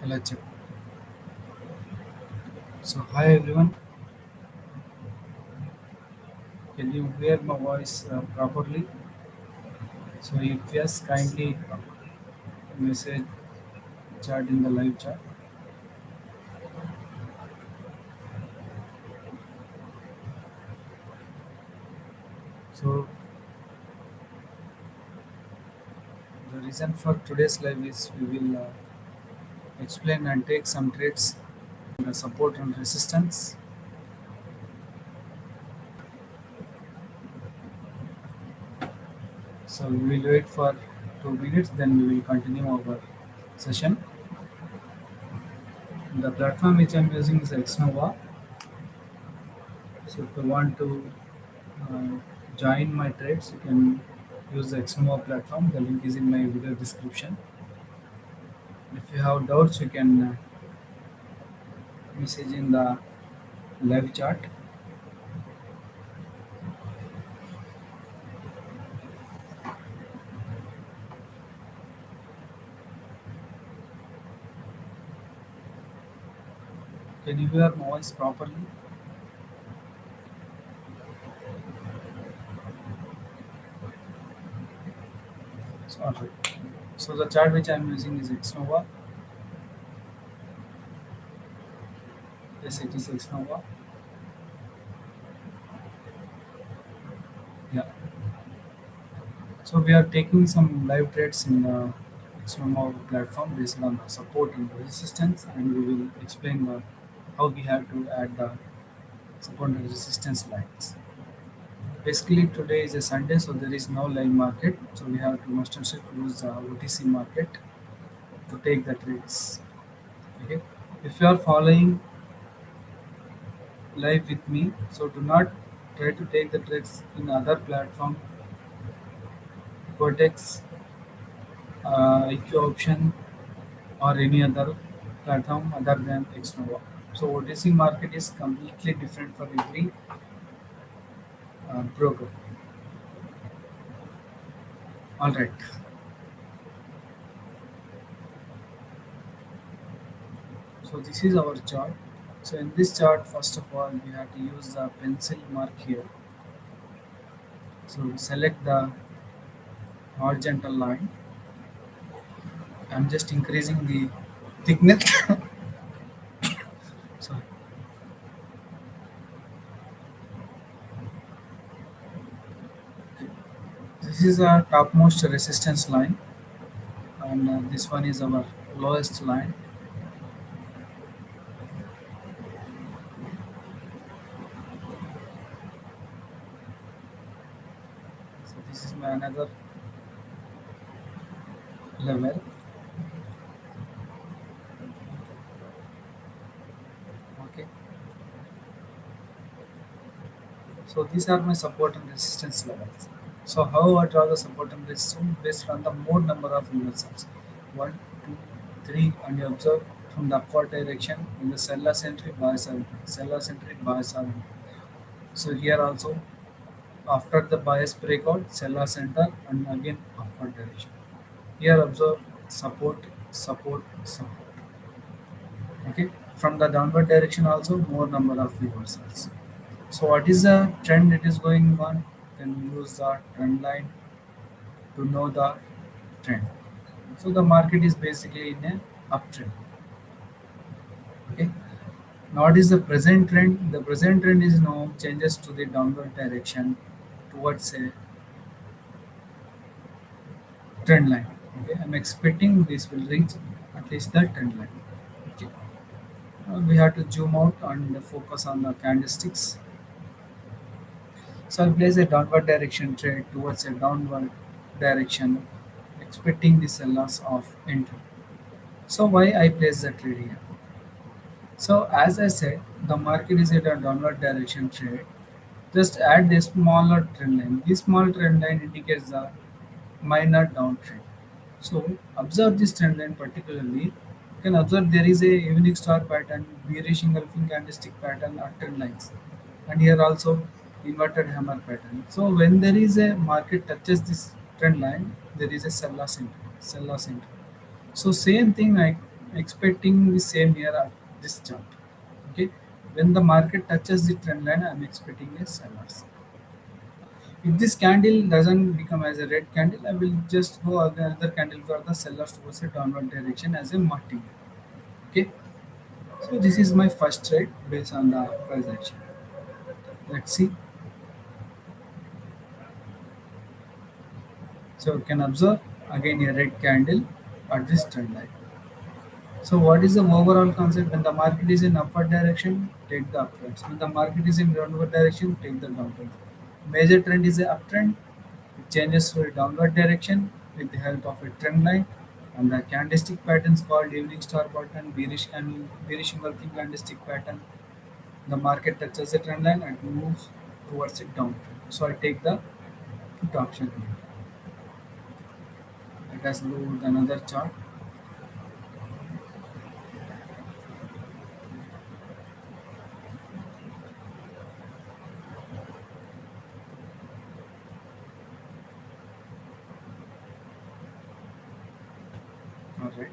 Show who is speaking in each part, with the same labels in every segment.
Speaker 1: Let's check. So, hi everyone. Can you hear my voice properly? So, if yes, kindly message chat in the live chat. So, the reason for today's live is we will explain and take some traits, support and resistance. So, we will wait for 2 minutes, then we will continue our session. The platform which I am using is Xnova. So, if you want to uh, join my trades, you can use the Xnova platform. The link is in my video description. If you have doubts, you can message in the live chat. Can you hear my voice properly? So, alright. So the chat which I am using is Xnova. Yes, it is Xnova. Yeah. So we are taking some live trades in the Xnova platform based on the support and resistance, and we will explain how we have to add the support and resistance lines. Basically, today is a Sunday, so there is no live market. So we have to must and should use the OTC market to take the trades. Okay. If you are following live with me, so do not try to take the trades in other platform, Cortex, IQ option, or any other platform other than Xnova. So OTC market is completely different for every broker. All right. So this is our chart. So in this chart, first of all, we have to use the pencil mark here. So select the horizontal line. I'm just increasing the thickness. So this is our topmost resistance line, and this one is our lowest line. So this is my another level. Okay. So these are my support and resistance levels. So how I draw the support and resistance based on the more number of reversals. One, two, three, and you observe from the upward direction in the sellers entry, buyers are entry. Sellers entry, buyers are entry. So here also after the bias breakout, sellers enter and again upward direction. Here observe support, support, support. Okay. From the downward direction also more number of reversals. So what is the trend it is going on? Then use the trend line to know the trend. So the market is basically in a uptrend. Okay. Now what is the present trend? The present trend is now changes to the downward direction towards a trend line. Okay. I'm expecting this will reach at least the trend line. Okay. We have to zoom out and focus on the candlesticks. So I'll place a downward direction trade towards a downward direction, expecting the sellers of entry. So why I place the trade here? So as I said, the market is at a downward direction trade. Just add the smaller trend line. This small trend line indicates the minor downtrend. So observe this trend line particularly. You can observe there is a evening star pattern, bearish engulfing candlestick pattern or trend lines, and here also inverted hammer pattern. So when there is a market touches this trend line, there is a seller center. Seller center. So same thing like expecting the same here at this chart. Okay, when the market touches the trend line, I'm expecting a sellers. If this candle doesn't become as a red candle, I will just go another candle for the sellers towards a downward direction as a marking. Okay, so this is my first trade based on the price action. Let's see. So you can observe again a red candle at this trend line. So what is the overall concept? When the market is in upward direction, take the uptrends. When the market is in downward direction, take the downtrend. Major trend is a uptrend. It changes to a downward direction with the help of a trend line. And the candlestick patterns called evening star pattern, bearish candle, bearish engulfing candlestick pattern. The market touches the trend line and moves towards it downtrend. So I take the put option here. Let us go with another chart. Alright.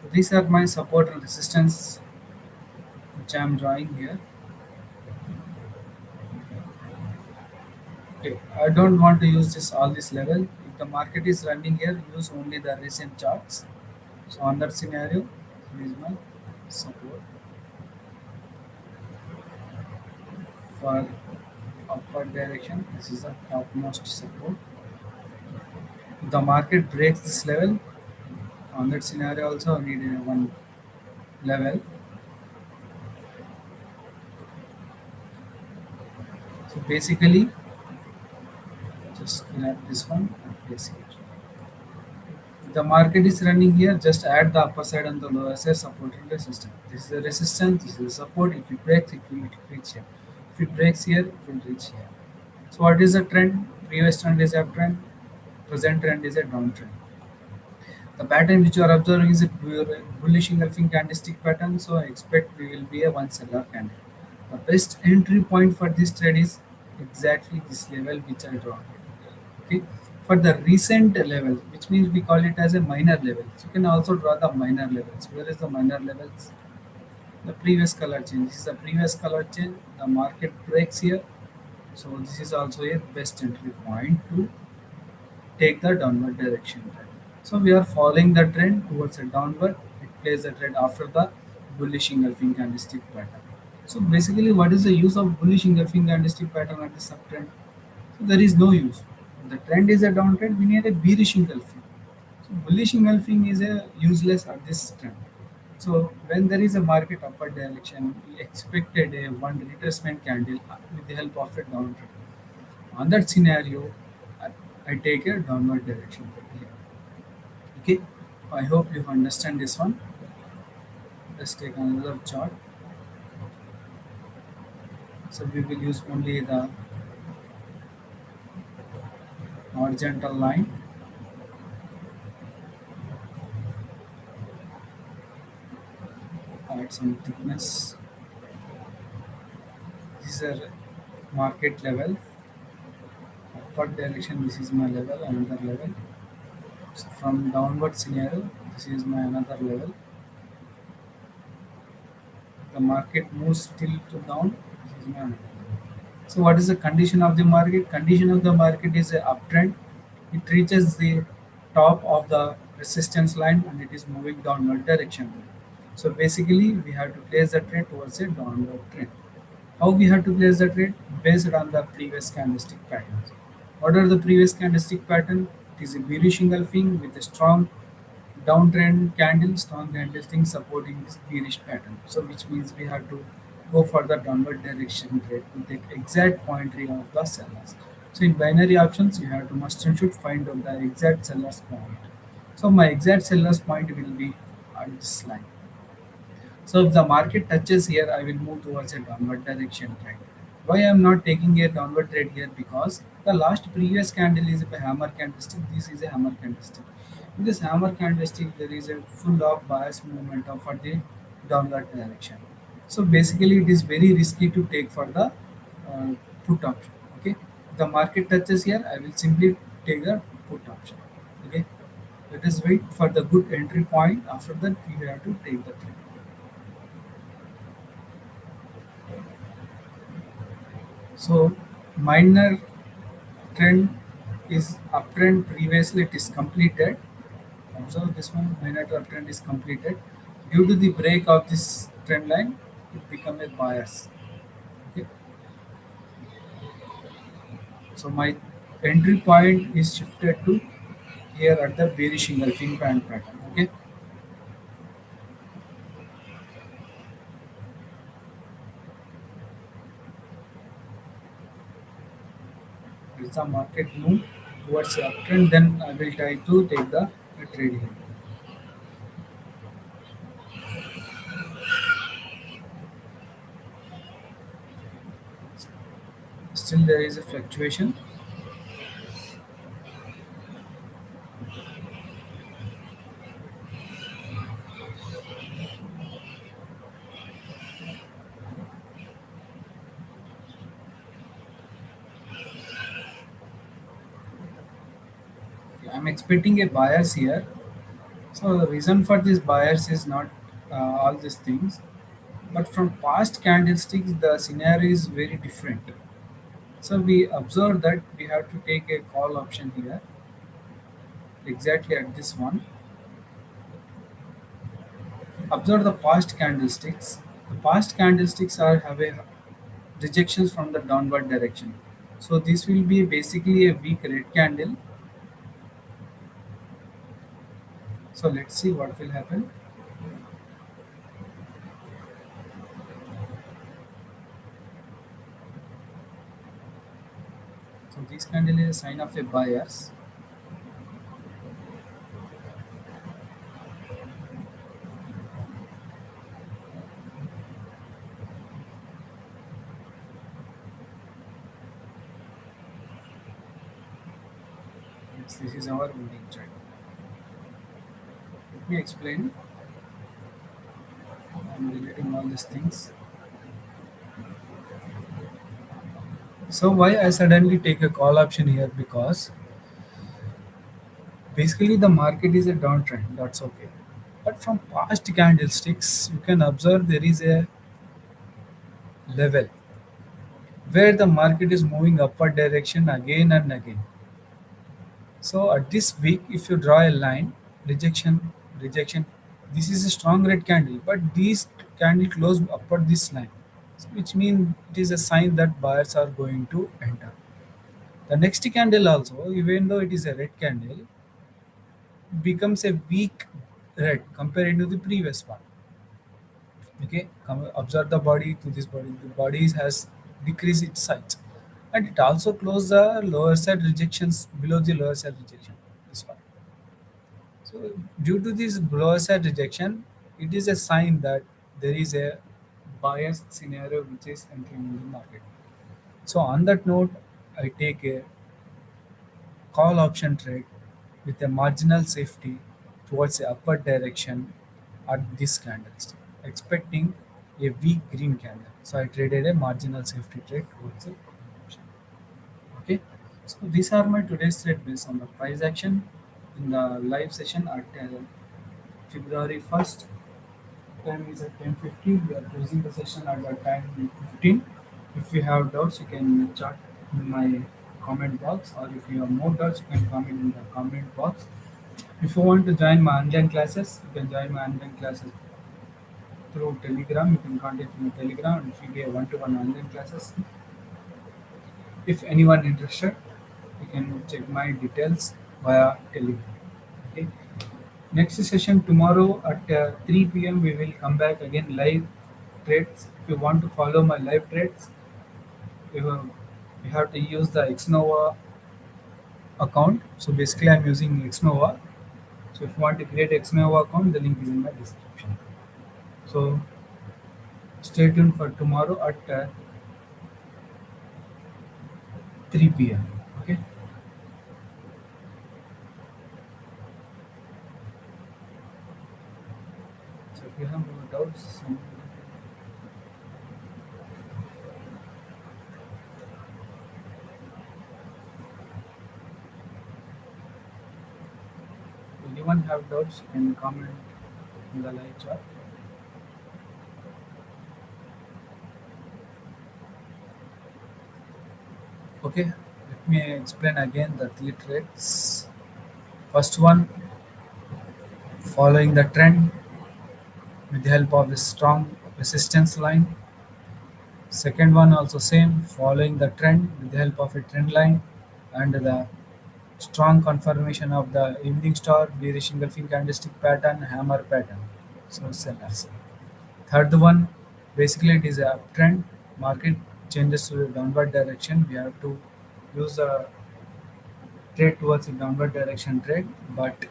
Speaker 1: So these are my support and resistance which I am drawing here. Okay, I don't want to use this all this level. If the market is running here, use only the recent charts. So on that scenario, here is my support for upward direction. This is the topmost support. If the market breaks this level, on that scenario also I need a one level. So basically, just grab this one and place it. The market is running here, just add the upper side and the lower side support and resistance. This is the resistance, this is the support. If it breaks, it will reach here. If it breaks here, it will reach here. So what is the trend? Previous trend is uptrend, present trend is a downtrend. The pattern which you are observing is a bullish engulfing candlestick pattern, so I expect we will be a one seller candle. The best entry point for this trade is exactly this level which I draw. Okay, for the recent level, which means we call it as a minor level. So you can also draw the minor levels. Where is the minor levels? The previous color change. This is the previous color change. The market breaks here, so this is also a best entry point to take the downward direction trend. So we are following the trend towards a downward. It plays the trend after the bullish engulfing candlestick pattern. So basically, what is the use of bullish engulfing candlestick pattern at the subtrend? So there is no use. If the trend is a downtrend, we need a bearish engulfing. So bullish engulfing is a useless at this trend. So when there is a market upward direction, we expected a one retracement candle with the help of a downtrend. On that scenario, I, I take a downward direction here. Okay, I hope you understand this one. Let's take another chart. So we will use only the horizontal line. Add some thickness. This is a market level. Upward direction, this is my level, another level. So from downward scenario, this is my another level. The market moves still to down. This is my another level. So what is the condition of the market? Condition of the market is a uptrend. It reaches the top of the resistance line and it is moving downward direction. So basically, we have to place the trend towards a downward trend. How we have to place the trade? Based on the previous candlestick patterns. What are the previous candlestick pattern? It is a bearish engulfing with a strong downtrend candle, strong candlestick supporting this bearish pattern. So which means we have to go for the downward direction trade to take exact point three of the sellers. So in binary options, you have to must and should find out the exact seller's point. So my exact seller's point will be on this line. So if the market touches here, I will move towards a downward direction trend. Why I am not taking a downward trade here? Because The last previous candle is a hammer candlestick. This is a hammer candlestick. In this hammer candlestick, there is a full of bias movement of for the downward direction. So basically, it is very risky to take for the uh, put option. Okay, the market touches here. I will simply take the put option. Okay, let us wait for the good entry point. After that, we have to take the trade. So minor trend is uptrend previously it is completed. Observe this one, minor uptrend is completed. Due to the break of this trend line, it become a bias. Okay. So my entry point is shifted to here at the bearish engulfing band pattern. Okay. It's a market move towards the uptrend, then I will try to take the trade here. Still there is a fluctuation. I'm expecting a bias here. So the reason for this bias is not all these things, but from past candlesticks, the scenario is very different. So we observe that we have to take a call option here, exactly at this one. Observe the past candlesticks. The past candlesticks are have a rejections from the downward direction. So this will be basically a weak red candle. So let's see what will happen. So this candle is a sign of a bias. Yes, this is our winning trend. Let me explain. I'm relating all these things. So why I suddenly take a call option here? Because basically the market is a downtrend. That's okay. But from past candlesticks, you can observe there is a level where the market is moving upward direction again and again. So at this week, if you draw a line, rejection, rejection, this is a strong red candle, but these candle close upward this line, which means it is a sign that buyers are going to enter. The next candle also, even though it is a red candle, becomes a weak red compared to the previous one. Okay, observe the body to this body. The body has decreased its size, and it also closed the lower side rejections below the lower side rejection. This one. So due to this lower side rejection, it is a sign that there is a bias scenario which is entering in the market. So on that note, I take a call option trade with a marginal safety towards the upward direction at this candlestick, expecting a weak green candle. So I traded a marginal safety trade towards the option. Okay. So these are my today's trade based on the price action in the live session at February 1st. Time is at 10:15. We are closing the session at that time 15. If you have doubts, you can chat in my comment box, or if you have more doubts, you can comment in the comment box. If you want to join my online classes, you can join my online classes through Telegram. You can contact me on Telegram. It will be a one-to-one online classes. If anyone interested, you can check my details via Telegram. Okay. Next session tomorrow at 3 p.m. we will come back again live trades. If you want to follow my live trades, you have to use the Xnova account. So basically, I'm using Xnova. So if you want to create Xnova account, the link is in my description. So stay tuned for tomorrow at 3 p.m. Okay. So if you have no doubts, anyone have doubts, can comment in the live chat. Okay, let me explain again the three traits. First one, following the trend with the help of a strong resistance line. Second one also same, following the trend with the help of a trend line and the strong confirmation of the evening star, bearish engulfing candlestick pattern, hammer pattern. So sellers. Third one, basically it is a uptrend. Market changes to the downward direction. We have to use a trade towards a downward direction trade, but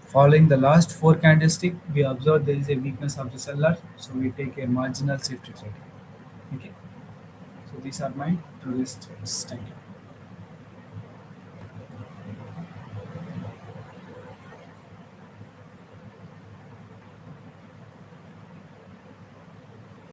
Speaker 1: following the last four candlestick, we observe there is a weakness of the seller, so we take a marginal safety trade. Okay, so these are my today's trades. Thank you.